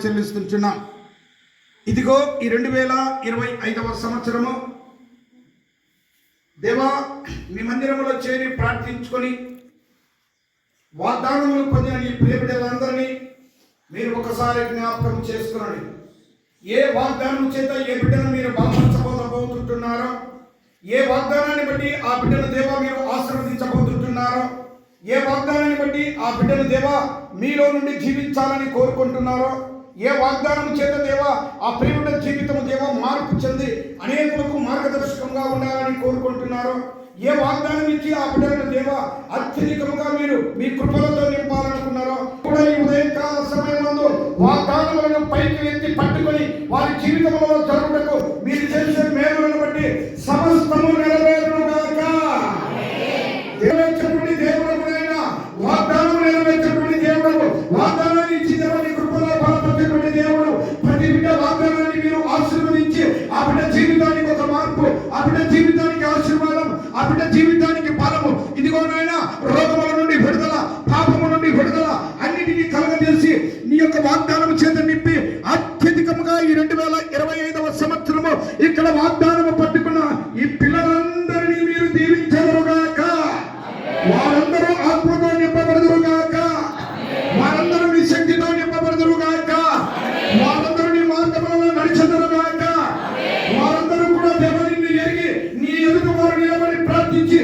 చెల్లిస్తుంటున్నాం. ఇదిగో ఈ 2025వ సంవత్సరము దేవా మీ మందిరంలో చేరి ప్రార్థించుకొని వాగ్దానములు పొందిన ఈ ప్రియబిడ్డలందరినీ మీరు ఒకసారి జ్ఞాపకం చేసుకునండి. ఏ వాగ్దానం చేత ఏ బిడ్డను మీరు బలపరచబోతున్నారో, ఏ వాగ్దానాన్ని బట్టి ఆ బిడ్డను దేవా మీరు ఆశీర్వదించబోతున్నారో, ఏ వాగ్దానాన్ని బట్టి ఆ బిడ్డను దేవా మీలో నుండి జీవించాలని కోరుకుంటున్నారో, ఏ వాగ్దానం చేత దేవా ఆ ప్రియుడ జీవితం దేవా మార్పు చెంది అనేకులకు మార్గదర్శకంగా ఉండాలని కోరుకుంటున్నారో, ఏ వాగ్దానం ఇచ్చి ఆ బిడ్డలను దేవా అత్యధికంగా మీరు మీ కృపలతో నింపాలనుకున్నారో కూడా ఈ ఉదయకాల సమయంలో వాగ్దానములను పైకి ఎత్తి పట్టుకొని వారి జీవితంలో జరుగుటకు మీరు చేసే మేలులను బట్టి సమస్తము నెరవేరునుగాక. నెరవేర్చబడి దేవుడైనా వాగ్దానం నెరవేర్చబడి దేవుడు, వాగ్దానాన్ని ఇచ్చి దేవుని కృపలో బలపరచబడి దేవుడు ప్రతి బిడ్డ వాగ్దానాన్ని మీరు ఆశీర్వదించి ఆ బిడ్డ జీవితానికి ఒక మార్పు, ఆ బిడ్డ జీవితానికి ఆశీర్వాదం, ఆ బిడ్డ జీవితానికి బలము, ఇదిగో నాయన రోగముల నుండి విడుదల, పాపము నుండి విడుదల అన్నిటినీ కలగజేసి నీ యొక్క వాగ్దానం చేత నింపి అత్యధికంగా ఈ 2025వ సంవత్సరము ఇక్కడ వాగ్దానము పట్టుకున్న ఈ పిల్లలందరినీ మీరు దీవించదురుగాక. వారందరూ ఆత్మతో నింపబడదురుగాక, వారందరూ నీ శక్తితో నింపబడదురుగాక, వారందరూ నీ మార్గములలో నడిచెదరుగాక, వారందరూ కూడా దేవుని ఎరిగి నీ ఎదుట వారు నిలబడి ప్రార్థించి